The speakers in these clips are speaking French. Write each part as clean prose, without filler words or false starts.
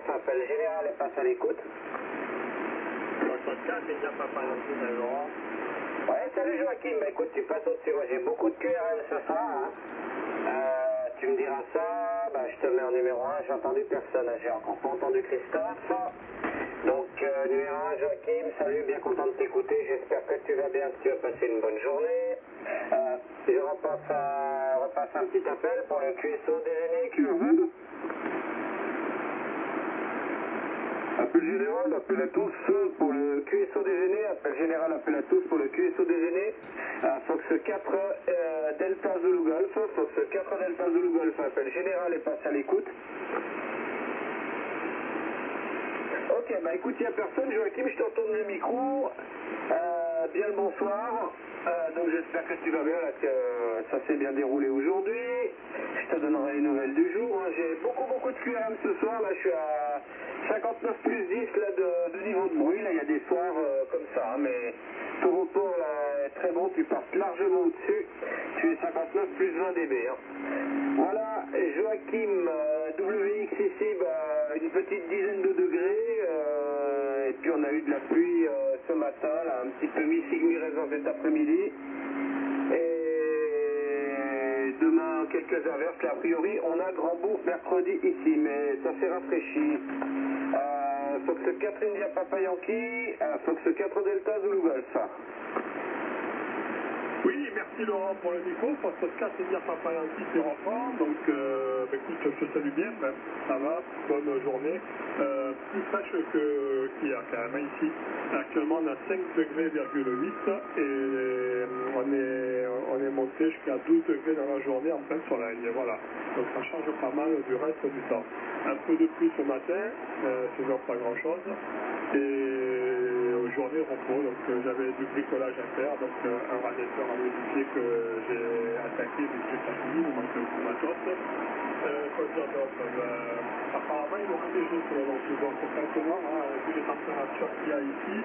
appel général et passe à l'écoute. 64, c'est déjà Papa Yankee, Saint-Laurent. Ouais, salut Joachim, bah écoute, tu passes au-dessus, moi j'ai beaucoup de QRM ce soir. Hein. Tu me diras ça, bah je te mets en numéro 1, j'ai entendu personne, j'ai encore pas entendu Christophe. Donc numéro 1, Joachim, salut, bien content de t'écouter, j'espère que tu vas bien, que tu as passé une bonne journée. Je repasse un petit appel pour le QSO déjeuner QRM. Appel général, appel à tous pour le QSO déjeuner, appel général, appel à tous pour le QSO déjeuner. Fox 4 Delta Zulu Golf, Fox 4 Delta Zulu Golf, appel général et passe à l'écoute. Ok, bah écoute, il n'y a personne, Joachim, je te retourne le micro. Bien le bonsoir. Donc j'espère que tu vas bien, là, que ça s'est bien déroulé aujourd'hui. Je te donnerai les nouvelles du jour. Hein. J'ai beaucoup de QRM ce soir. Là, je suis à 59 plus 10 là, de niveau de bruit. Là, il y a des soirs comme ça. Hein, mais ton repos là, est très bon. Tu passes largement au-dessus. Tu es 59 plus 20 dB. Hein. Voilà, Joachim, WX ici, bah, une petite dizaine de degrés. Et puis on a eu de la pluie ce matin, là, un petit peu mi-figue, mi-raisin cet après-midi. Et demain, quelques averses. Là, a priori, on a Grand-Bourg mercredi ici, mais ça s'est rafraîchi. Fox 4 India Papa Yankee, Fox 4 Delta Zulu Golf. Oui, merci Laurent pour le micro. Fox 4, c'est dire Papa Yankee, c'est enfant. Donc, écoute, je te salue bien, ben, ça va, bonne journée. Plus fraîche qu'hier, quand même, ici. Actuellement, on a 5 degrés, et on est monté jusqu'à 12 degrés dans la journée en plein soleil. Voilà. Donc, ça change pas mal du reste du temps. Un peu de pluie ce matin, c'est pas grand chose. Et journée repos, donc j'avais du bricolage à faire, donc un radiateur à modifier que j'ai attaqué, mais j'ai pas fini, il me manque un coup de matos. Quoi dire d'autre, apparemment ils m'ont protégé sur le ventre, donc maintenant, hein, vu les températures qu'il y a ici,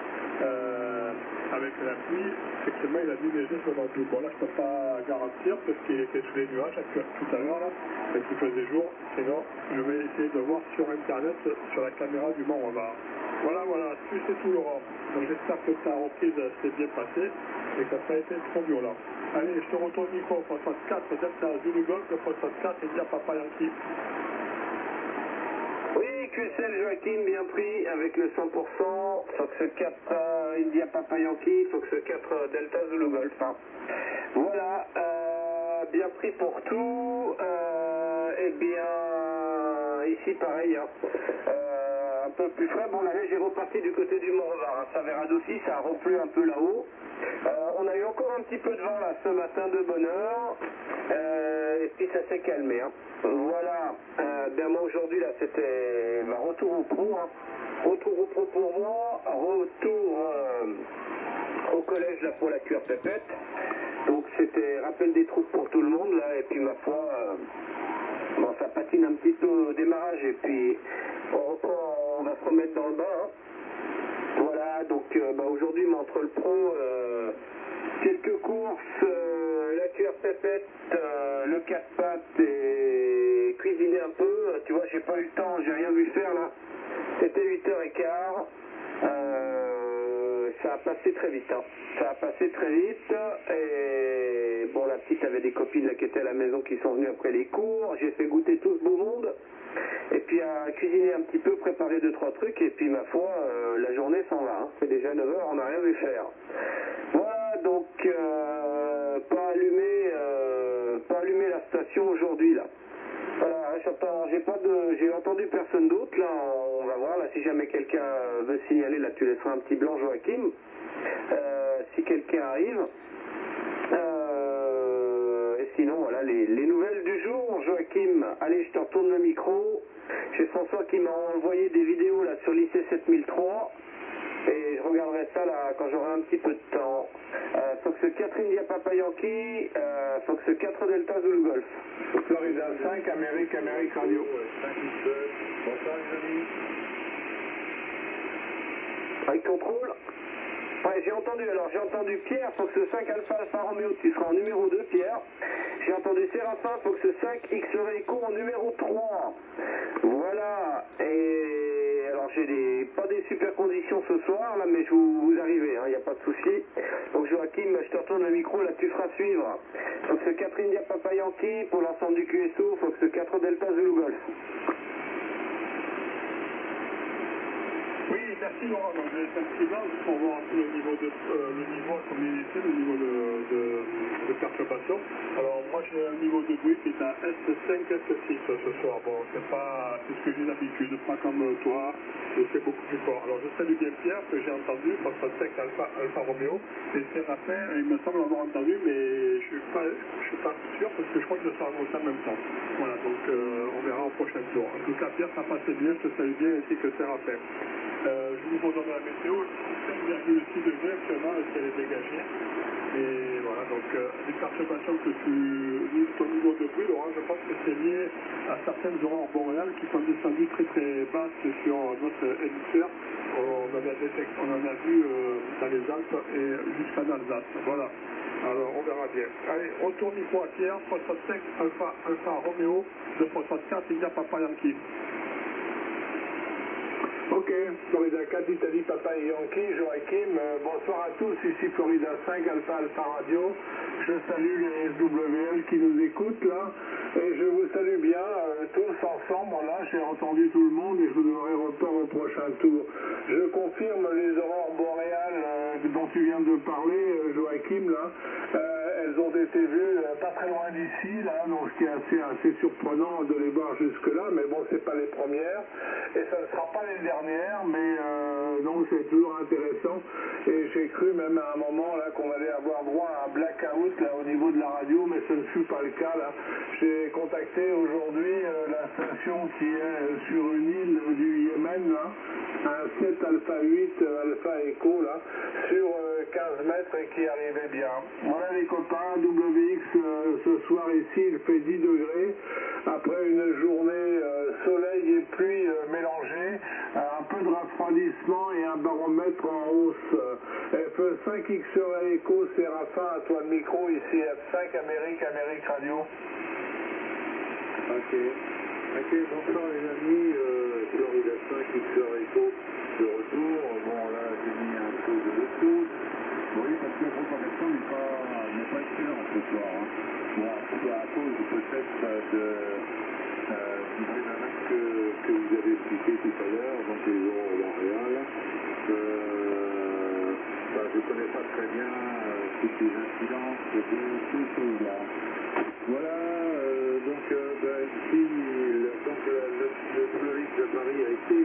avec la pluie, effectivement il a dû neiger sur le ventre. Bon là je peux pas garantir parce qu'il était sous les nuages tout à l'heure là, et qu'il faisait jour, sinon je vais essayer de voir sur internet, sur la caméra du Mont Revard. Voilà, c'est tout Laurent. Donc j'espère que ta reprise s'est bien passée et que ça n'a pas été trop violent. Allez, je te retourne le micro, 64, Delta Zulu Golf, 64 et dire Papa Yankee. Oui, QSL Joachim, bien pris avec le 100%, Fox 4 India Papa Yankee, Fox 4 Delta Zulu Golf. Hein. Voilà, bien pris pour tout. Eh bien, ici pareil. Hein. Un peu plus frais. Bon, la neige est repartie du côté du Mont-Revard. Hein. Ça avait radouci, ça a replu un peu là-haut. On a eu encore un petit peu de vent là ce matin de bonne heure. Et puis ça s'est calmé. Hein. Voilà. Bien moi aujourd'hui là c'était retour au pro. Hein. Retour au pro pour moi. Retour au collège là pour la cure pépette. Donc c'était rappel des troupes pour tout le monde là. Et puis ma foi, bon ça patine un petit peu au démarrage. Et puis on va se remettre dans le bain. Hein. Voilà, donc aujourd'hui, entre le pro, quelques courses, la cuillère pépette, le 4 pattes et cuisiner un peu. Tu vois, j'ai pas eu le temps, j'ai rien vu faire là. C'était 8h15. Ça a passé très vite. Hein. Ça a passé très vite. Et bon, la petite avait des copines là, qui étaient à la maison qui sont venues après les cours. J'ai fait goûter tout ce beau monde. Et puis à cuisiner un petit peu, préparer 2-3 trucs. Et puis ma foi, la journée s'en va. Hein. C'est déjà 9h, on n'a rien vu faire. Voilà, donc pas allumé la station aujourd'hui là. Voilà, j'ai entendu personne d'autre là, on va voir là si jamais quelqu'un veut signaler là tu laisseras un petit blanc Joachim, si quelqu'un arrive, et sinon voilà les nouvelles du jour Joachim, allez je te retourne le micro, j'ai François qui m'a envoyé des vidéos là sur l'IC 7003, et je regarderai ça là quand j'aurai un petit peu de temps. Fox 4 India Papa Yankee, Fox 4 Delta Zulu Golf. Florida 5, Amérique Radio. Bonsoir les amis. Avec contrôle. Ouais, j'ai entendu Pierre, Fox 5 Alpha Alpha Romeo, tu seras en numéro 2 Pierre. J'ai entendu Séraphin, Fox 5 X Echo en numéro 3. Voilà, et transition ce soir, là, mais vous arrivez, il n'y a pas de souci. Donc Joachim, je te retourne le micro, là tu feras suivre. Fox 4 India Papa Yankee pour l'ensemble du QSO, Fox 4 Delta Zulu Golf. Oui, merci Laurent. Donc, j'ai fait un petit blanc pour voir le niveau à combien il était, le niveau de perturbation. Alors moi j'ai un niveau de bruit qui est à S5, S6 ce soir. Bon, c'est ce que j'ai d'habitude, pas comme toi, et c'est beaucoup plus fort. Alors je salue bien Pierre que j'ai entendu, Fox 5 Alpha Romeo, et Séraphin, il me semble avoir entendu, mais je suis pas sûr parce que je crois que je sors en même temps. Voilà, donc on verra au prochain tour. En tout cas Pierre, ça passait bien, je te salue bien, ainsi que Séraphin. Je vous redonne la météo, 5,6 degrés actuellement, le ciel est dégagé. Et voilà, donc les perturbations que ton niveau de bruit, Laurent, je pense que c'est lié à certaines aurores boréales qui sont descendues très très basses sur notre hémisphère. On en a vu dans les Alpes et jusqu'en Alsace. Voilà. Alors on verra bien. Allez, retour micro à Pierre, 65 Alpha Romeo, 264 India Papa Yankee. Ok, Florida 4, Italie, Papa et Yankee, Joachim, bonsoir à tous, ici Florida 5, Alpha Radio, je salue les SWL qui nous écoutent là, et je vous salue bien, tous ensemble, là, j'ai entendu tout le monde et je vous donnerai report au prochain tour. Je confirme les aurores boréales dont tu viens de parler, Joachim, là, elles ont été vues pas très loin d'ici, là, donc ce qui est assez surprenant de les voir jusque-là, mais bon, c'est pas les premières, et ça ne sera pas les dernières, mais donc c'est toujours intéressant, et j'ai cru même à un moment là qu'on allait avoir droit à un blackout là au niveau de la radio, mais ce ne fut pas le cas là. J'ai contacté aujourd'hui la station qui est sur une île du Yémen là, un 7 Alpha 8 Alpha Echo là, sur 15 mètres et qui arrivait bien. Voilà les copains, WX ce soir ici il fait 10 degrés, après une journée soleil et pluie mélangée, un peu de refroidissement et un baromètre en hausse. F5 X-Ray Echo, Séraphin, à toi le micro, ici F5 Amérique Radio. Ok, bonsoir les amis, Florida 5 X-Ray Echo, de retour. Bon là j'ai mis un peu de Bluetooth. Oui, parce que la propagation n'est pas excellente ce soir. Hein. Bon, c'est à cause peut-être du phénomène que vous avez expliqué tout à l'heure, donc les aurores boréales. Je ne connais pas très bien toutes les incidences de ces choses-là. Voilà, ici, le WX de Paris a été,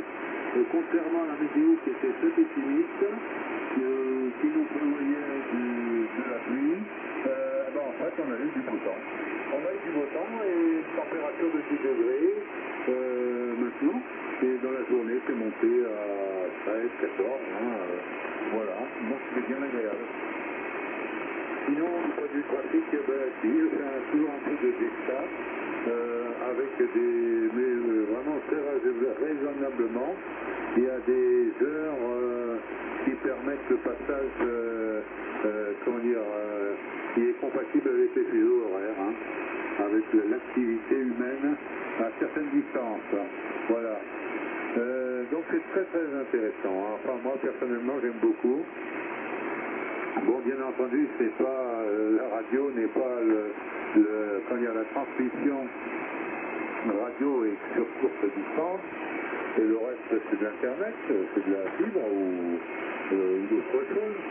contrairement à la météo qui était très pessimiste, qui nous prévoyait de la pluie, en fait on a eu du beau temps. On a eu du beau temps et une température de 10 degrés maintenant, et dans la journée c'est monté à 13, 14, voilà, donc c'est bien agréable. Sinon, au point de vue trafic, si, je fais toujours un peu de descente, avec mais vraiment très raisonnablement. Il y a des heures qui permettent le passage, qui est compatible avec les fuseaux horaires, avec l'activité humaine à certaines distances. Voilà. Donc c'est très très intéressant. Enfin, moi personnellement, j'aime beaucoup. Bon, bien entendu, c'est pas la radio n'est pas la transmission radio est sur courte distance, et le reste c'est de l'internet, c'est de la fibre ou d'autres choses.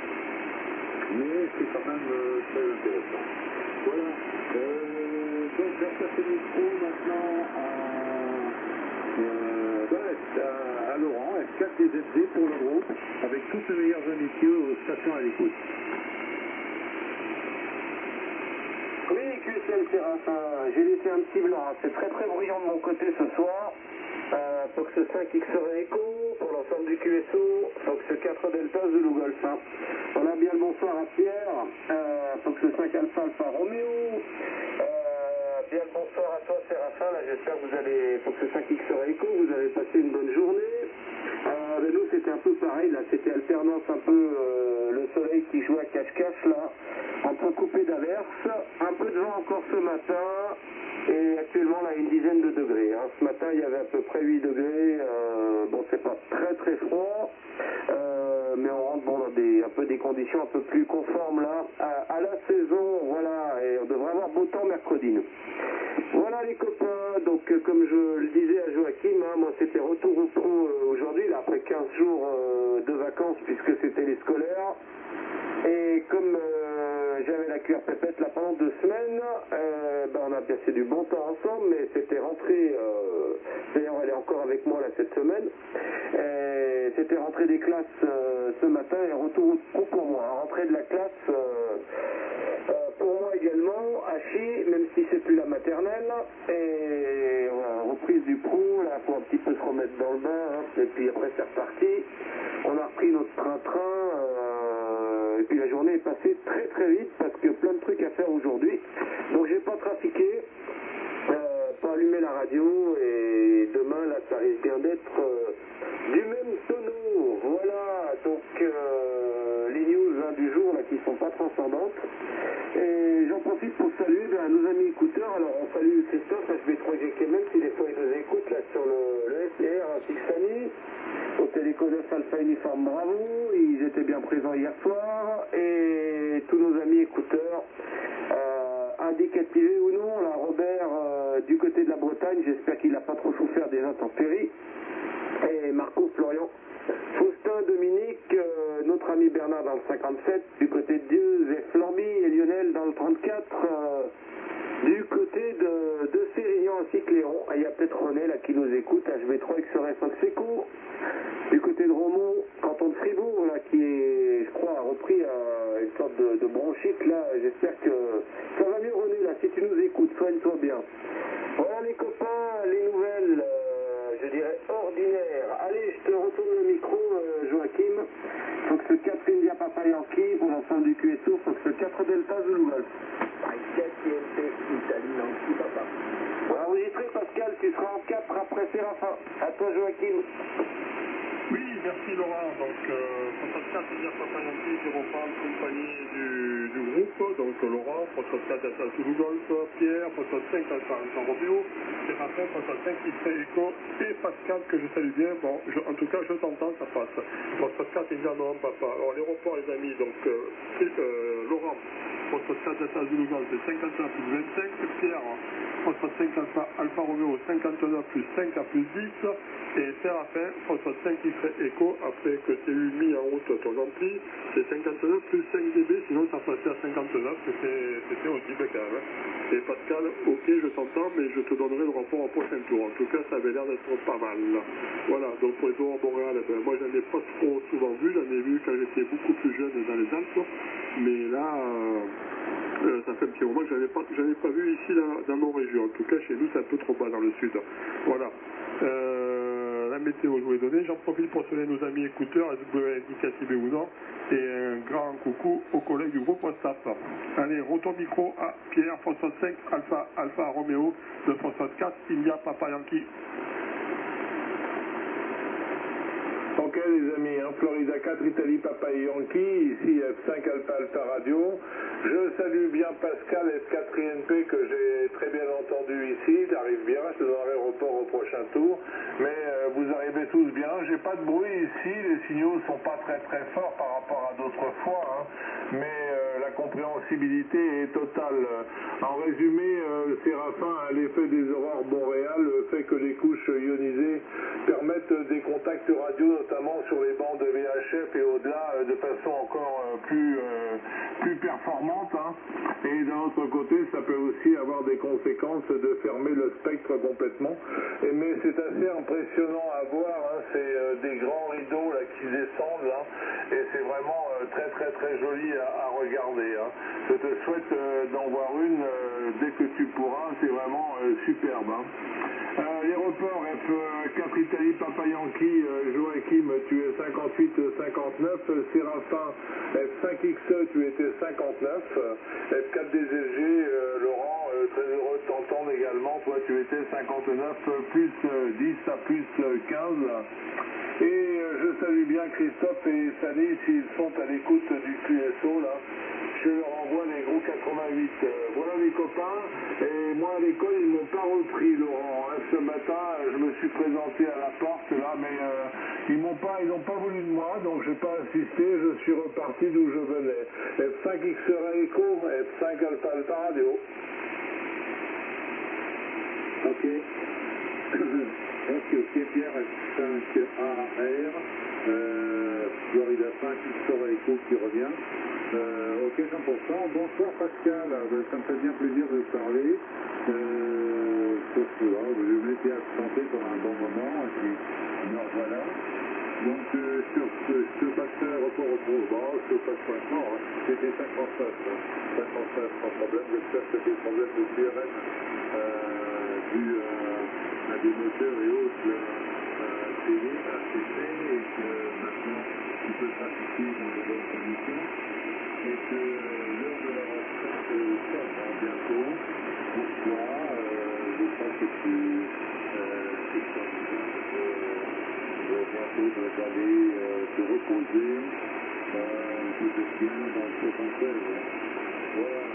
Mais c'est quand même très intéressant. Voilà. Donc je vais passer le micro maintenant à Laurent, F4 des FD pour le groupe, avec toutes les meilleures amitiés aux stations à l'écoute. Oui, QSL Séraphin, j'ai laissé un petit blanc, c'est très très bruyant de mon côté ce soir. Fox 5 X-Ray Echo pour l'ensemble du QSO, Fox 4 Delta Zulu Golf. On a bien le bonsoir à Pierre, Fox 5 Alpha Romeo. Bien le bonsoir à toi Séraphin, là j'espère que vous allez, Fox 5 X-Ray Echo, vous avez passé une bonne journée. Nous c'était un peu pareil, là c'était alternance un peu le soleil qui jouait à cache-cache là, un peu coupé d'averses, un peu de vent encore ce matin, et actuellement là une dizaine de degrés. Ce matin il y avait à peu près 8 degrés, bon c'est pas très très froid, dans un peu des conditions un peu plus conformes là à la saison, voilà, et on devrait avoir beau temps mercredi nous. Voilà les copains, donc comme je le disais à Joachim, hein, moi c'était retour au pro aujourd'hui, là, après 15 jours de vacances puisque c'était les scolaires. Et comme j'avais la cuillère pépette là pendant 2 semaines, on a passé du bon temps ensemble, mais c'était rentré, d'ailleurs elle est encore avec moi là cette semaine, c'était rentrée des classes ce matin et retour au pro pour moi, rentrée de la classe pour moi également, à Chi, même si c'est plus la maternelle, et voilà, reprise du pro, là faut un petit peu se remettre dans le bain, hein, et puis après c'est reparti, on a repris notre train-train, et puis la journée est passée très très vite parce que plein de trucs à faire aujourd'hui. Donc j'ai pas trafiqué, pas allumé la radio et demain là ça risque bien d'être du même tonneau. Voilà, donc les news hein, du jour là qui sont pas transcendantes. Et j'en profite pour saluer nos amis écouteurs. Alors on salue Christophe, HB3GK, même si des fois il nous écoute là sur le SR, ainsi que Samy, au Télécodef Alpha Uniforme Bravo, ils étaient bien présents hier soir, et tous nos amis écouteurs, indicatifs ou non, là Robert du côté de la Bretagne, j'espère qu'il n'a pas trop souffert des intempéries, et Marco, Florian, Faustin, Dominique, notre ami Bernard dans le 57, du côté de Dieu, Zé Flamby et Lionel dans le 34, du côté de Sérignan ainsi que Léon, il y a peut-être René là qui nous écoute, HB3 XRF Seco, du côté de Romont, canton de Fribourg là qui est, je crois, a repris une sorte de bronchite là, j'espère que ça va mieux René là, si tu nous écoutes, soigne-toi bien. Voilà les copains, les nouvelles, je dirais ordinaires. Allez, je te retourne le micro Joachim, faut que ce 4 India Papa Yankee pour l'ensemble du QSO, faut que ce 4 Delta Zulu Golf. Enregistré Pascal, tu seras en 4 après Séraphin. À toi Joachim. Oui, merci Laurent. Donc, 64 India Papa Yankee, 05 compagnie du groupe. Donc, Laurent, 64 Delta Zulu Golf, Pierre, 65 Alpha Romeo, Séraphin, 65 X-Ray Echo et Pascal, que je salue bien. Bon, en tout cas, je t'entends, ça passe. 64 India Novembre Papa. Alors, l'aéroport, les amis, donc, Laurent, 64 Delta Zulu Golf, 59 plus 25, Pierre, 65 Alpha Romeo, 59 plus 5 à plus 10, et Séraphin, 65 qui fait écho, après que tu eu mis en route ton ampli, c'est 59 plus 5 dB, sinon ça passait à 59, c'était audible quand même. Et Pascal, ok, je t'entends, mais je te donnerai le rapport au prochain tour. En tout cas, ça avait l'air d'être pas mal. Voilà, donc pour les aurores boréales, moi j'en ai pas trop souvent vu, j'en ai vu quand j'étais beaucoup plus jeune dans les Alpes, mais là... ça fait un petit moment que je n'avais pas vu ici dans nos régions. En tout cas, chez nous, c'est un peu trop bas dans le sud. Voilà. La météo, je vous l'ai donnée. J'en profite pour saluer nos amis écouteurs, SW Indicatif ou non, et un grand coucou aux collègues du groupe WhatsApp. Allez, retour micro à Pierre, 65 Alpha Romeo, 264 India Papa Yankee. Ok les amis, hein, Florida 4, Italie Papa Yankee, ici F5 Alpha Radio. Je salue bien Pascal S4INP que j'ai très bien entendu ici, il arrive bien, je te donnerai report au prochain tour. Mais vous arrivez tous bien, j'ai pas de bruit ici, les signaux sont pas très très forts par rapport à d'autres fois, hein, mais la compréhensibilité est totale. En résumé, Séraphin a l'effet des aurores boréales, fait que les couches ionisées permettent des contacts radio, notamment sur les bandes VHF et au-delà, de façon encore plus performante. Hein. Et d'un autre côté, ça peut aussi avoir des conséquences de fermer le spectre complètement. Mais c'est assez impressionnant à voir. Hein. C'est des grands rideaux là, qui descendent là, et c'est vraiment très très très joli à regarder. Hein. Je te souhaite d'en voir une dès que tu pourras. C'est vraiment superbe. Hein. L'aéroport F4 Italie Papa Yankee, Joachim, tu es 58-59, Séraphin F5XE, tu étais 59, F4 DZG, Laurent, très heureux de t'entendre également, toi tu étais 59 plus 10 à plus 15. Et je salue bien Christophe et Sani s'ils sont à l'écoute du QSO là. Je leur envoie les gros 88. Voilà les copains. Et moi à l'école, ils m'ont pas repris, Laurent. Hein. Ce matin, je me suis présenté à la porte là, mais ils n'ont pas voulu de moi, donc j'ai pas insisté. Je suis reparti d'où je venais. F5 X-Ray Echo, F5 Alpha Alpha Radio. Ok. Ok, Pierre, F5AR, Florida 5, X-Ray Echo qui revient. Ok, 100%. Bonsoir Pascal, ça me fait bien plaisir de te parler. Sauf que là, je m'étais absenté pendant un bon moment, et puis me revoilà. Donc je te passerai report au pro. Bon, je te passe maintenant, hein. C'était 59, hein. 59 sans problème. J'espère que c'était le problème de QRM dû à des moteurs et autres télé, et que maintenant tu peux pratiquer dans de bonnes conditions. Et que l'heure de la retraite sonne bientôt. Pour toi, je crois que tu bientôt de aller te reposer, que je tiens dans le 76. Voilà.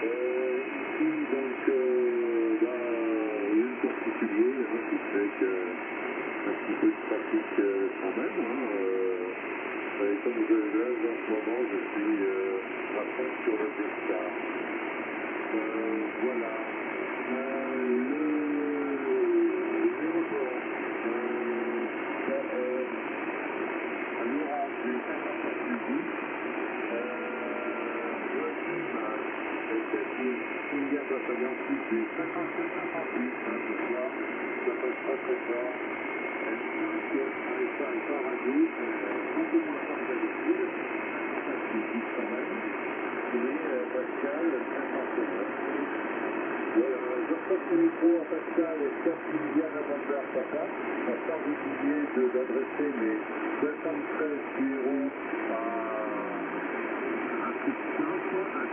Ici, donc, une particulier, qui fait que un petit peu de pratique quand même. Et comme je lève en ce moment, je suis à fond sur le départ. Voilà. India Papaya du 57-58, ce soir, ça passe pas très fort. Alpha Radio, un peu moins fort que d'habitude, ça suffit quand même. Et Pascal, 59. Voilà, je repasse le micro à Pascal, India November Papa, sans oublier d'adresser mes 73 numéros à coup de 5, à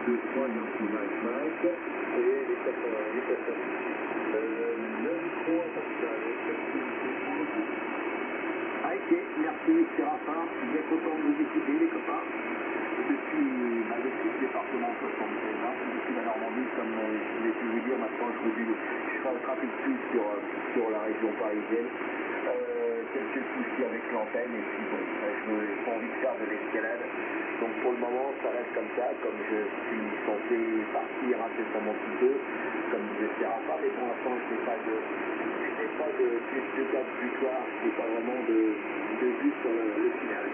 2-3 Yankee Mike Mike, et les 88 le micro à Pascal, Ok, merci, c'est Raphaël, je suis bien content de vous écouter les copains. Depuis le département 76, depuis la Normandie, comme j'ai pu vous dire, maintenant je fais un trafic plus sur la région parisienne. Quelques soucis avec l'antenne et puis bon, je n'ai pas envie de faire de l'escalade. Donc pour le moment, ça reste comme ça, comme je suis censé partir incessamment sous peu, comme disait Serafa, mais pour l'instant je n'ai pas de date butoir, je n'ai pas vraiment de but sur le final.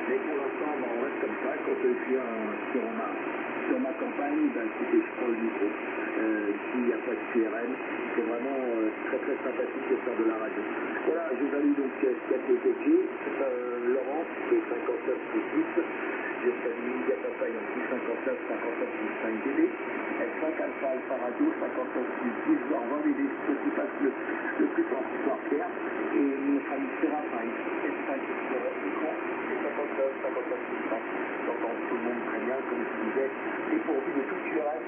Mais pour l'instant, on reste comme ça. Quand je suis sur ma campagne, écoutez, je prends le micro. S'il n'y a pas de QRM, c'est vraiment très très sympathique de faire de la radio. Voilà, je salue donc KTTG, Laurent, qui est 59+10. Je salue India Papa Yankee 59+5 DB. F5 Alpha Alpha Radio 59+10. Au revoir les ceux qui passent le plus fort ce soir, Pierre. Et notre ami Séraphin, F5 écran, et 59+5. J'entends tout le monde très bien, comme je disais, dépourvu de tout QRM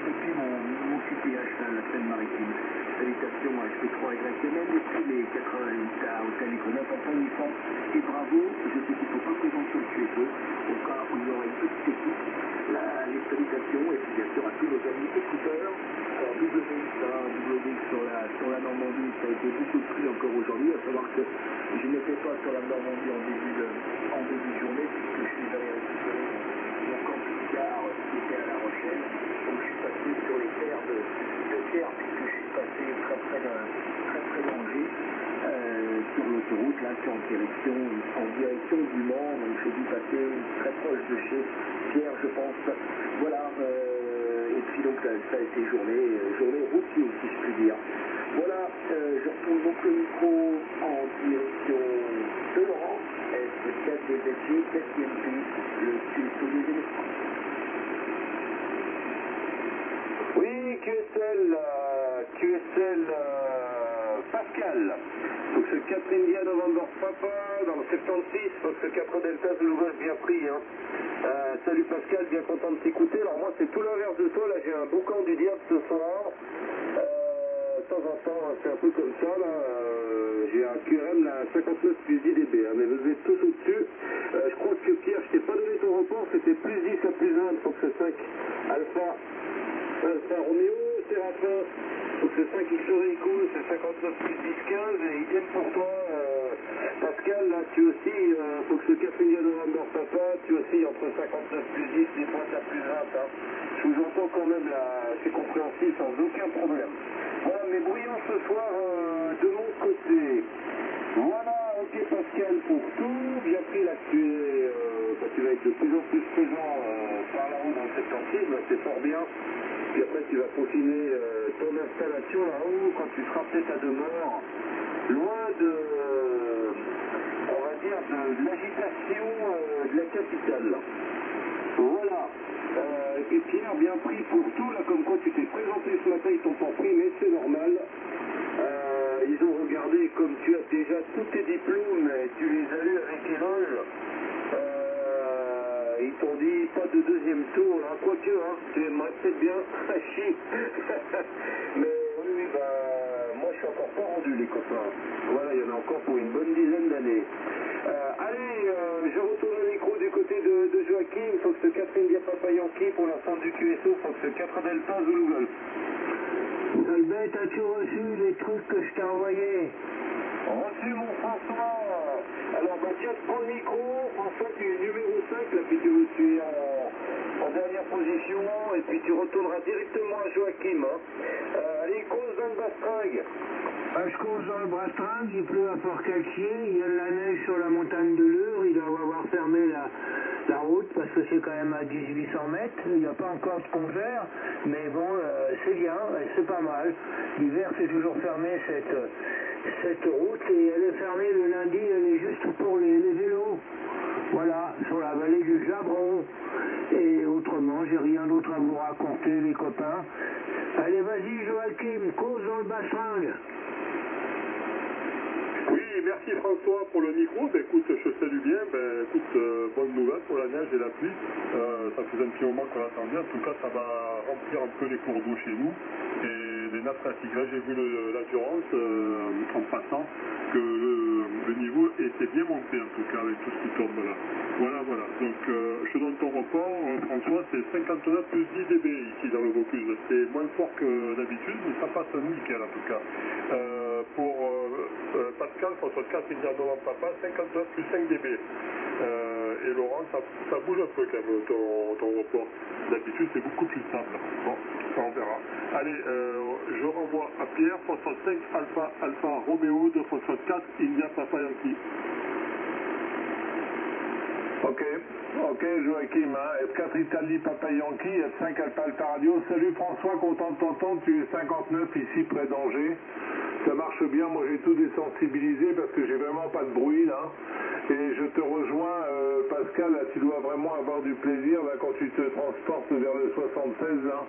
depuis mon QPH, la Seine-Maritime. Salutations à SP3YMN et puis les 88 à Hôtel Iconop en plein uniforme. Et bravo, je sais qu'il ne faut pas présenter le QSO, au cas où il y aura une petite équipe. Les salutations et puis bien sûr à tous nos amis écouteurs. Alors WX sur la Normandie, ça a été beaucoup de prix encore aujourd'hui, à savoir que je n'étais pas sur la Normandie en début de journée, puisque je suis allé récupérer mon camping-car qui était à La Rochelle. Donc je suis passé sur les terres de terre, puisque je suis passé très près d'Angers, sur l'autoroute, là, en direction du Mans. Donc j'ai dû passer très proche de chez Pierre, je pense. Voilà, et puis donc ça a été journée routier, si je puis dire. Voilà, je retourne donc le micro en direction de Laurent, S4DBG, SMP, le QSO des éléphants. Oui, QSL Pascal. Donc ce 4 India November Papa dans le 76, donc ce 4 Delta Zulu Golf bien pris. Hein. Salut Pascal, bien content de t'écouter. Alors moi c'est tout l'inverse de toi, là j'ai un boucan du diable ce soir. De temps en temps c'est un peu comme ça là. J'ai un QRM là, 59+10 dB, hein, mais vous êtes tous au-dessus. Je crois que Pierre, je t'ai pas donné ton report, c'était +10 à +1, donc c'est 5 Alpha Alfa Romeo, Séraphin, donc c'est 5 XOR Echo, c'est 59 plus 10, 15, et idem pour toi, Pascal, là, tu aussi, faut que ce Cap India November Papa, tu aussi entre 59 plus 10 et pointes à plus 20, hein. Je vous entends quand même là, c'est compréhensible sans aucun problème. Voilà, mais bruyant ce soir de mon côté. Voilà, ok Pascal pour tout, bien pris là que tu vas être de plus en plus présent par la route dans cette cantine, c'est fort bien. Puis après tu vas peaufiner ton installation là-haut quand tu seras peut-être à demeure, loin de, on va dire, de l'agitation de la capitale. Voilà. Et puis Pierre, bien pris pour tout, là, comme quoi tu t'es présenté ce matin, ils t'ont pas pris, mais c'est normal. Ils ont regardé, comme tu as déjà tous tes diplômes, et tu les as eus avec éloge. Ils t'ont dit pas de deuxième tour, hein, quoique, hein, tu aimerais peut-être bien chier. Mais oui, moi je suis encore pas rendu, les copains. Voilà, il y en a encore pour une bonne dizaine d'années. Allez, je retourne le micro du côté de Joachim. Il faut que ce 4 India Papa Yankee pour l'ensemble du QSO, il faut que ce 4 Delta Zulu Golf. Albert, as-tu reçu les trucs que je t'ai envoyés? Reçu mon François. Alors tiens, prends le micro. François, tu es numéro 5, là, puis tu es en dernière position, et puis tu retourneras directement à Joachim. Hein. Allez, cause dans le bastringue. Je cours dans le bastringue, il pleut à Port-Calquier, il y a de la neige sur la montagne de l'Eure, ils doivent avoir fermé la route parce que c'est quand même à 1800 mètres, il n'y a pas encore de congère, mais bon, c'est bien, c'est pas mal. L'hiver, c'est toujours fermé cette route, et elle est fermée le lundi, elle est juste pour les vélos. Voilà, sur la vallée du Jabron. Et autrement, j'ai rien d'autre à vous raconter, les copains. Allez, vas-y, Joachim, cause dans le bastringue. Oui, merci François pour le micro. Écoute, je salue bien. Bonne nouvelle pour la neige et la pluie. Ça faisait un petit moment qu'on attendait. En tout cas, ça va remplir un peu les cours d'eau chez nous. Et les nappes phréatiques. Là, j'ai vu l'assurance en passant que le niveau était bien monté, en tout cas, avec tout ce qui tombe là. Voilà. Donc, je donne ton report, François, c'est 59 plus 10 dB ici dans le Vaucluse. C'est moins fort que d'habitude, mais ça passe nickel, en tout cas. Pour Pascal, François 4, il dit à Papa, 59 plus 5 dB. Et Laurent, ça bouge un peu quand même, ton report. D'habitude, c'est beaucoup plus stable. Bon, ça on verra. Allez, je renvoie à Pierre, 65 Alpha Romeo, 264 India Papa Yankee. Ok, Joachim, hein, F4 Italie Papa Yankee, F5 Alpha Radio. Salut François, content de t'entendre, tu es 59 ici près d'Angers. Ça marche bien, moi j'ai tout désensibilisé parce que j'ai vraiment pas de bruit là. Et je te rejoins, Pascal, là, tu dois vraiment avoir du plaisir là, quand tu te transportes vers le 76 là.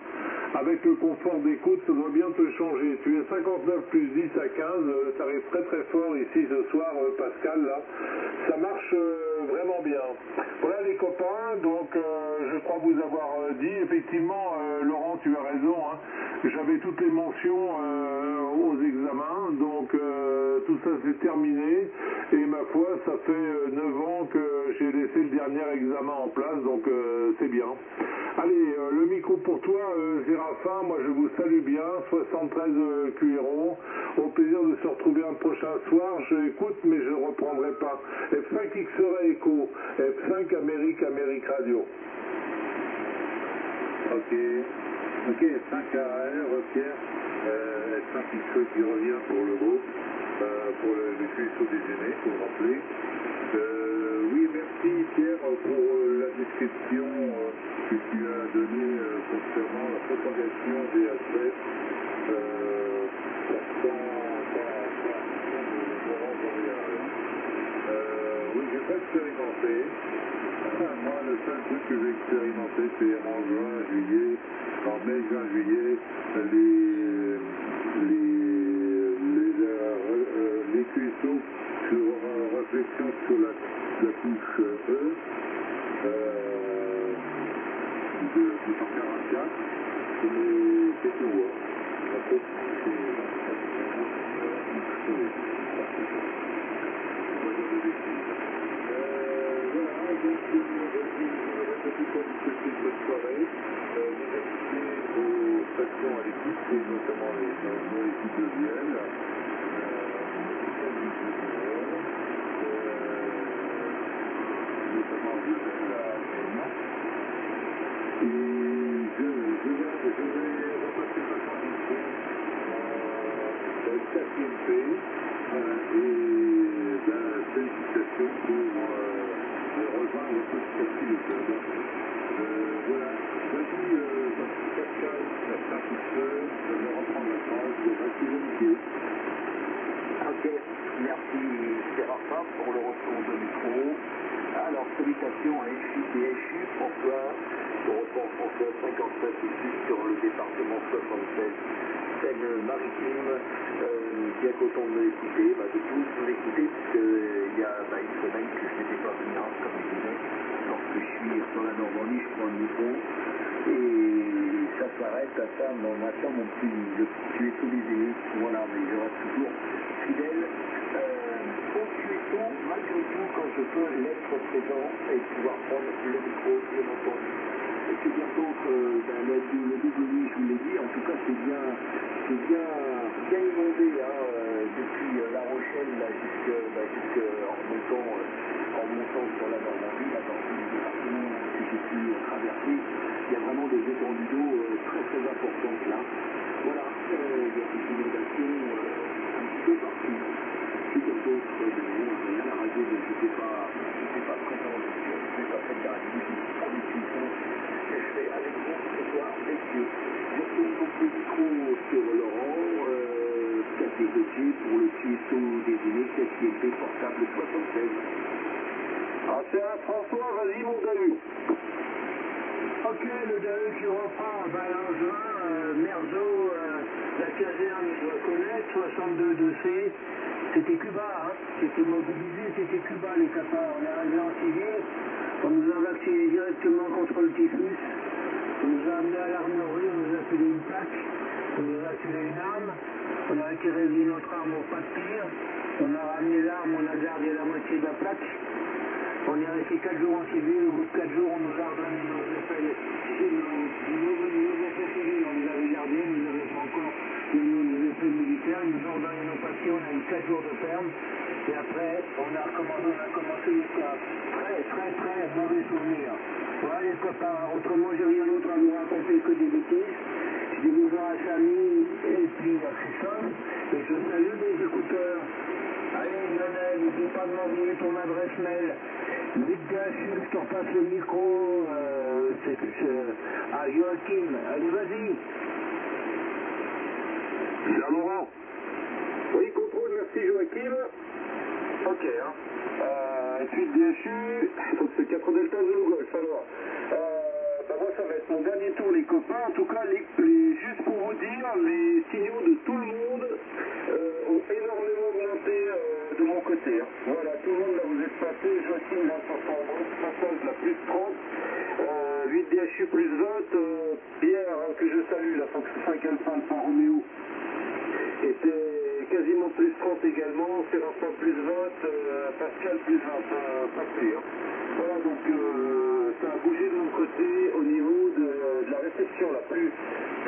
Avec le confort d'écoute, ça doit bien te changer. Tu es 59 plus 10 à 15, ça arrive très très fort ici ce soir, Pascal, là. Ça marche vraiment bien. Voilà les copains, donc je crois vous avoir dit, effectivement, Laurent, tu as raison, hein, j'avais toutes les mentions aux examens, donc tout ça c'est terminé, et ma foi, ça fait 9 ans que j'ai laissé le dernier examen en place, donc c'est bien. Allez, le micro pour toi, Zéraphin, moi je vous salue bien, 73 QRO, au plaisir de se retrouver un prochain soir, je écoute mais je ne reprendrai pas. F5 XOR Echo, F5 Amérique Radio. Ok, 5 AR, Pierre, F5 XOR qui revient pour le groupe, pour le QSO déjeuner, pour le rappeler. Oui, merci Pierre pour la description que tu as donnée concernant la propagation des aspects oui, j'ai pas expérimenté. Moi, le seul truc que j'ai expérimenté, c'est en mai, juin, juillet, les QSO sur réflexion sur la touche E de 144, et c'est tout. Après, participation à l'équipe, et notamment les équipes de duel. Notamment Lionel à Pénin. Et je vais repasser maintenant du coup dans le 4e P. Et félicitations pour rejoindre petit à petit le club. Voilà. Vas-y, Pascal, la participeuse, je vais reprendre la phrase de Mathieu Olivier. Ok, merci Séraphin pour le retour de micro. Alors, salutations à FIDHU, François, au report François 57 ici sur le département 76, Seine-Maritime, qui est content de l'écouter, de tous nous écouter, puisqu'il y a une semaine que je n'étais pas venu, comme je disais, lorsque je suis sur la Normandie, je prends le micro, et ça s'arrête à ça, maintenant mon petit, tu es tous les aînés, voilà, mais je reste toujours fidèle. Ponctuation, malgré tout, quand je peux l'être présent et pouvoir prendre le micro, bien entendu. Et que dire d'autre, le WI, je vous l'ai dit, en tout cas c'est bien inondé, depuis La Rochelle en montant sur la Normandie, là dans le département que j'ai pu traverser, il y a vraiment des étendues d'eau très très importantes là. Voilà, il y a des inondations un petit peu partout. Que dire d'autre, à la radio, n'étais pas présent, je n'ai pas fait de la radio, pour les cuissons que je fais avec vous ce soir, messieurs. Je tourne donc le micro sur Laurent, catégorie pour le tuto désigné, 4e P portable 76. Ah, c'est un François, vas-y mon Dahu. Ok, le Dahu qui reprend Valangin, Merzo, la caserne, je la connais, 62-2C. C'était Cuba, c'était mobilisé, c'était Cuba les cafards. On est arrivé en civil, on nous a vacciné directement contre le typhus, on nous a amené à l'armurerie, on nous a filé une plaque, on nous a filé une arme, on a retiré notre arme au pas de tir, on a ramené l'arme, on a gardé la moitié de la plaque. On est resté 4 jours en civil, au bout de 4 jours on nous a redonné nos effets civils, on les avait gardés, nous n'avions pas encore nos effets militaires, ils nous ont donné nos papiers, on a eu 4 jours de ferme, et après on a commencé des très mauvais souvenirs. Voilà les copains, autrement j'ai rien d'autre à vous raconter que des bêtises. Je dis bonjour à Samy et puis à Christophe, et je salue les écouteurs. Allez Lionel, n'oublie pas de m'envoyer ton adresse mail. 8DHU, je te repasse le micro, à Joachim. Allez, vas-y. C'est Laurent. Oui, contrôle, merci Joachim. Ok, suite DHU, il faut que c'est 4 Delta Zulu Golf, alors. Moi, ça va être mon dernier tour, les copains. En tout cas, juste pour vous dire, les signaux de tout le monde ont énormément augmenté de mon côté. Voilà, tout le monde, là, vous êtes passé. Joachim, là, sur son passage, là, plus 30. 8 DHU, plus 20. Pierre, que je salue, la Fox 5 Alpha Alpha Romeo, était quasiment plus 30 également. Séraphin, plus 20. Pascal, plus 20. Pas plus, Voilà, donc ça a bougé de mon côté au niveau de la réception, là, tout le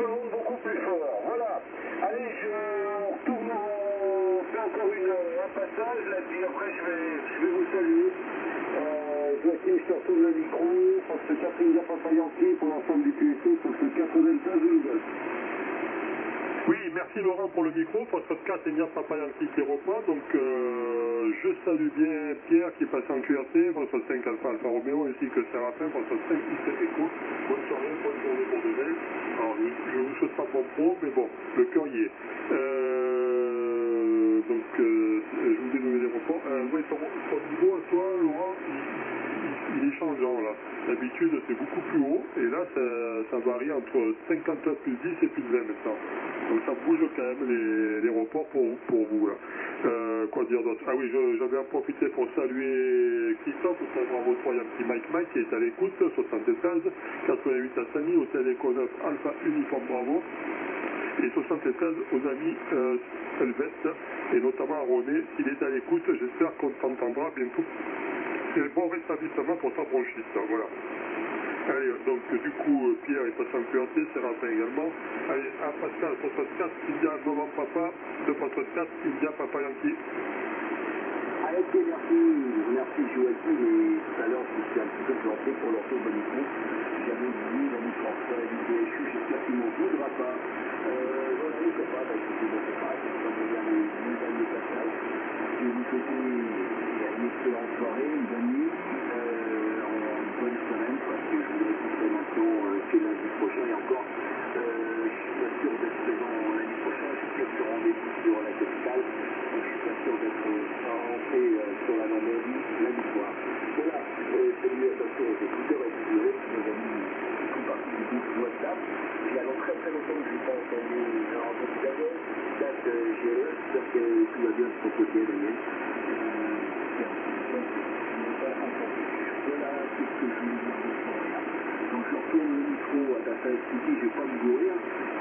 monde beaucoup plus fort. Voilà. Allez, on retourne, on fait encore un passage, là, puis après je vais vous saluer. Joachim, je te retourne le micro, parce que Catherine Papa Yankee pour l'ensemble du QSO, sur ce 4 Delta Zulu Golf. Oui, merci Laurent pour le micro. Phosphate 4 et bien Papa Yankee qui reprend. Donc je salue bien Pierre qui passe en QRT, Phosphate 5 Alpha Alpha Romeo, ainsi que Séraphin, Phosphate 5 IC Echo. Bonne soirée, bonne journée pour demain. Alors je ne vous souhaite pas bon pro, mais bon, le cœur y est. Je vous dis de l'aéroport. Oui, ton niveau à toi, Laurent, il est changeant là. D'habitude c'est beaucoup plus haut et là ça varie entre 59 plus 10 et plus 20 maintenant. Donc ça bouge quand même l'aéroport pour vous là. Quoi dire d'autre? Ah oui, j'avais en profité pour saluer Christophe, pour savoir votre un petit Mike qui est à l'écoute, 73 88 à Samy, hôtel Eco 9 Alpha Uniforme Bravo. Et 73 aux amis Helvète et notamment à René, s'il est à l'écoute, j'espère qu'on t'entendra bientôt. C'est un bon rétablissement pour ta bronchite, voilà. Allez, donc du coup, Pierre est passé en QRT, c'est Raphaël également. Allez, à Pascal 64, India Maman Papa, 264, India Papa Yankee. Allez, merci Joachim, et tout à l'heure, je me suis un petit peu planté pour l'orthobonico. J'avais dit dans mon transfert du DHU, j'espère qu'il m'en voudra pas. Voilà, les copains, écoutez, bon, c'est pareil, c'est comme bien les derniers passages. Je vais vous souhaiter une excellente soirée, une bonne nuit, une bonne semaine, parce que je voudrais tout faire maintenant que lundi prochain, et encore, je suis pas sûr d'être présent lundi prochain, je suis sûr que rendez-vous sur la capitale, donc je suis pas sûr d'être rentré sur la Normandie lundi soir. Voilà, salut attention aux écouteurs et puis nos amis qui font partie du groupe WhatsApp. Puis alors très très longtemps que je n'ai pas entendu Daniel, date GE, j'espère que tout va bien de son côté Daniel. Voilà, c'est ce que je voulais dire de ce moment-là. Donc je retourne le micro à Data City, je ne vais pas me gourir.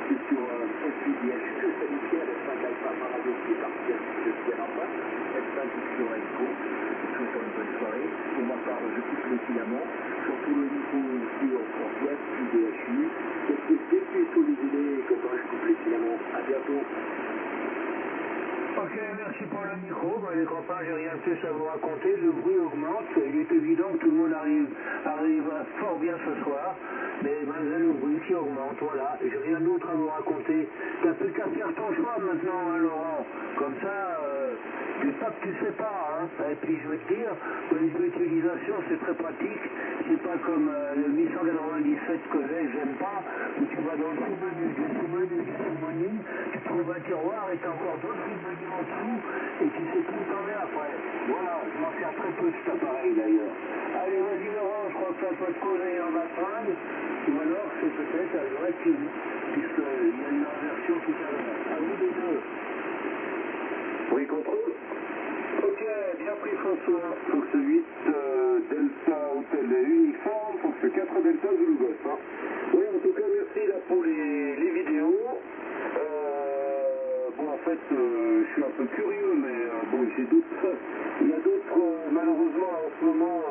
C'est sur SUDH, que sanitaire, S5 Alpha Parado qui est parti à de Sierra Paz, S5 sur Echo. Je souhaite une bonne soirée. Pour ma part, je coupe le filament. Je retourne le micro sur France-Ouest, UDHU. Depuis tous les idées, copains, je coupe les filaments. À bientôt. Ok, merci pour le micro. Les copains, j'ai rien de plus à vous raconter. Le bruit augmente. Il est évident que tout le monde arrive fort bien ce soir. Mais malgré le bruit qui augmente, voilà. J'ai rien d'autre à vous raconter. T'as plus qu'à faire ton choix maintenant, hein, Laurent. Comme ça, tu sais pas que tu sais pas, hein. Et puis je veux te dire, pour les utilisations, c'est très pratique. C'est pas comme le 897 que j'aime pas, où tu vas dans le sous-menu, tu trouves un tiroir et t'as encore d'autres sous-menus en dessous, et tu sais plus où t'en es après. Voilà, je m'en sers très peu cet appareil d'ailleurs. Allez, vas-y Laurent, je crois que ça peut te causer en bastringue, ou alors c'est peut-être à Joachim, puisqu'il y a une inversion tout à l'heure. À vous les deux. Oui, contrôle. Ok, bien pris François. Fox 8, Delta Hotel uniforme, Fox 4 Delta Zulu Golf. Hein. Oui, en tout cas, merci là pour les vidéos. Bon, en fait, je suis un peu curieux, mais bon, j'ai d'autres. Il y a d'autres, malheureusement, en ce moment,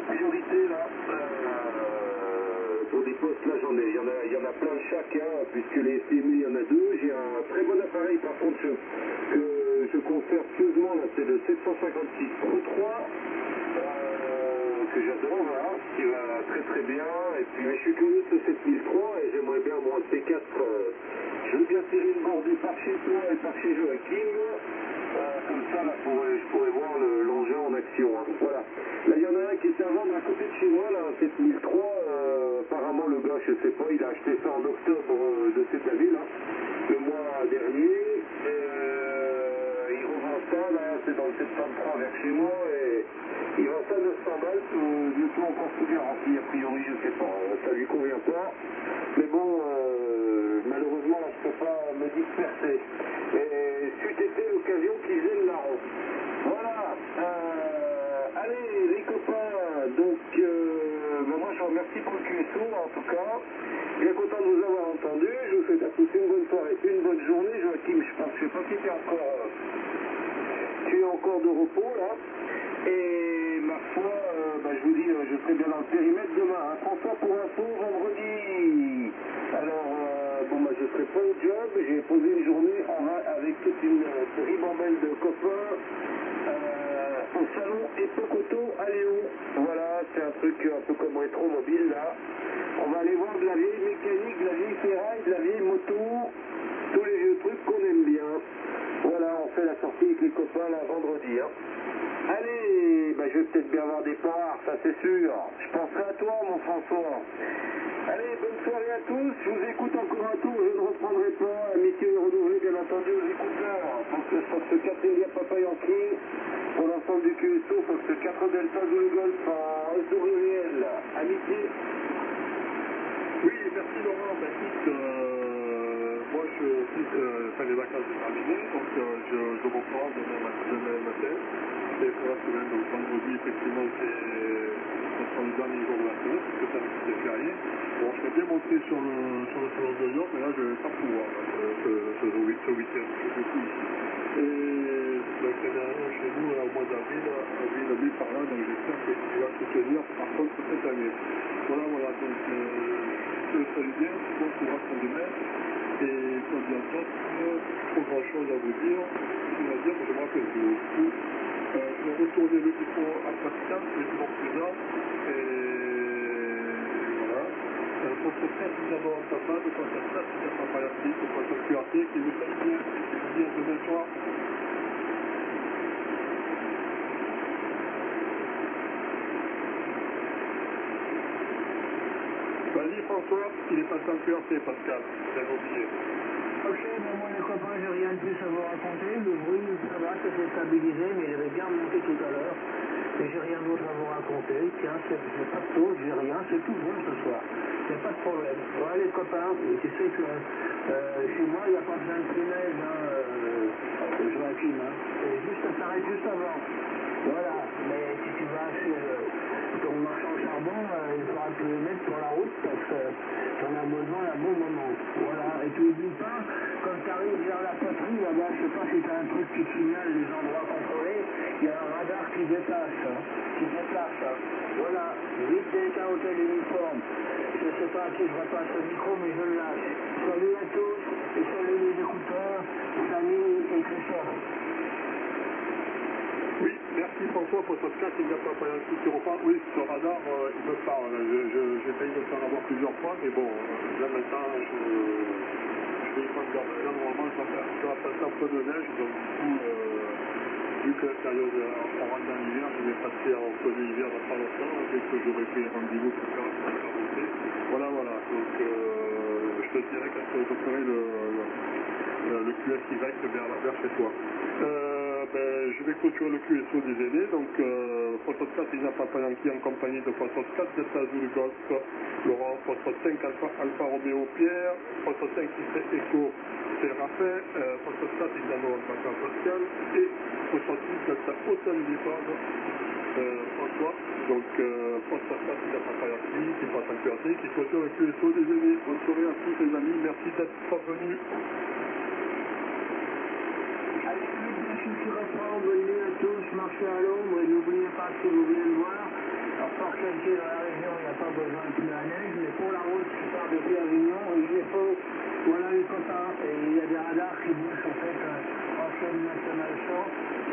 priorité là. Pour des postes, là, il y en a plein chacun, puisque les STMI, il y en a deux. J'ai un très bon appareil, par contre, que je conserve pieusement, là, c'est le 756 Pro 3, que j'adore, voilà, qui va très très bien. Et puis, mais je suis curieux de ce 7003, et j'aimerais bien, moi, C4, je veux bien tirer une bordée par chez toi et par chez Joachim. Comme ça, là, je pourrais voir l'engin en action. Hein. Voilà. Là, il y en a un qui est à vendre à côté de chez moi, là, un 7003. Apparemment, le gars, je sais pas, il a acheté ça en octobre de cette année, là, le mois dernier. Il revend ça, là, c'est dans le 703 vers chez moi, et il vend ça 900 balles, du coup, encore sous garantie, a priori, je sais pas, ça lui convient pas. Mais bon, malheureusement, là, je peux pas me disperser. Et c'eût été l'occasion qu'ils aient le larron. Voilà. Allez, les copains, donc, moi, je vous remercie pour le QSO, en tout cas. Bien content de vous avoir entendu. Je vous souhaite à tous une bonne soirée, une bonne journée. Joachim, je pense, je sais pas si tu es encore de repos, là. Et ma foi, je vous dis, je serai bien dans le périmètre demain. Hein. François, pour info, vendredi. Alors, je serai pas au job. J'ai posé une journée avec toute une ribambelle de copains au salon Epocoto à Léon. Voilà, c'est un truc un peu comme rétro-mobile, là. On va aller voir de la vieille mécanique, de la vieille ferraille, de la vieille moto, tous les vieux trucs qu'on aime bien. Voilà, on fait la sortie avec les copains, là, vendredi. Hein. Allez, je vais peut-être bien avoir des parts, ça c'est sûr. Je penserai à toi, mon François. Allez, bonne soirée à tous. Je vous écoute encore un tour, je ne reprendrai pas. L'amitié est renouvelée, bien entendu, aux écouteurs. Fox 4 India Papa Yankee. Pour l'ensemble du QSO, Fox 4 Delta Zulu Golf en SWL. Amitié. Oui, merci Laurent. Écoute, moi, les vacances sont terminées, donc je reprends demain matin. Et pour la semaine, donc vendredi, effectivement, ce sera le dernier jour de la semaine, parce que ça c'est férié. Bon, je serais bien monté sur le salon de York, mais là, je vais pas pouvoir, ce week-end, je suis ici. Et donc, chez nous, au mois d'avril, produit par là, donc j'espère que tu vas te tenir par contre cette année. Voilà, donc je te salue bien, bon courage pour demain, et quoi dire d'autre, pas grand chose à vous dire, je vais dire que je me rappelle plus beaucoup. Je vais retourner le micro à Pascal, qui est toujours plus là, et voilà. Poste 4, nous avons un papa, de poste 4, c'est un papa artiste, de poste QRT, qui vous salue bien, et qui vous dit à demain soir. Vas-y François, il est passé en QRT, Pascal, j'avais oublié. Ok, bon, moi les copains, j'ai rien de plus à vous raconter. Le bruit, ça va, ça s'est stabilisé, mais il avait bien monté tout à l'heure. Et j'ai rien d'autre à vous raconter. Tiens, j'ai pas de taux, j'ai rien, c'est tout bon ce soir. Il n'y a pas de problème. Ouais, les copains, tu sais que chez moi, il n'y a pas besoin de punaise, Joachim. Ça s'arrête juste avant. Voilà, mais si tu vas chez ton marchand au charbon, il faudra te le mettre sur la route parce que tu en as besoin à un bon moment. Voilà, et tu n'oublies pas, quand tu arrives vers la poterie, là-bas, je sais pas si tu as un truc qui signale les endroits contrôlés, il y a un radar qui déplace. Voilà, vite d'état hôtel uniforme. Je ne sais pas si je repasse le micro, mais je le lâche. Salut à tous, et salut les écouteurs, Samy et Christophe. Oui, merci François pour ce cas, il n'y a pas un petit qui repart. Oui, ce radar, il me parle. J'ai failli de faire avoir plusieurs fois, mais bon, là maintenant, je vais y prendre garde. Là, normalement, je vais passer un peu de neige, donc du coup, vu que la période, on rentre dans l'hiver, je vais passer en feu d'hiver dans pas longtemps, dès que j'aurai fait les rendez-vous pour faire la route. Voilà, donc je te dirai quand je ferai le QSY vers chez toi. Je vais clôturer le QSO des aînés, donc Poste 4 Isla Papa Yankee en compagnie de Poste 4 Delta Zulu Golf, Laurent, Poste 5 Alpha Romeo Pierre, Poste 5 Echo c'est Raphaël, Poste 4 Isla Papa Pascal et Poste 6 Delta Hotel Lifford François, donc Poste 4 Isla Papa Yankee qui passe en QRT, qui clôture le QSO des aînés. Bonne soirée à tous les amis, merci d'être venus. Bonne nuit à tous, marchez à l'ombre et n'oubliez pas si vous voulez le voir. Alors par chantier dans la région, il n'y a pas besoin de pluie à neige, mais pour la route qui part depuis Avignon, il faut, voilà les copains, et il y a des radars qui bougent en fait en chaîne nationale 100.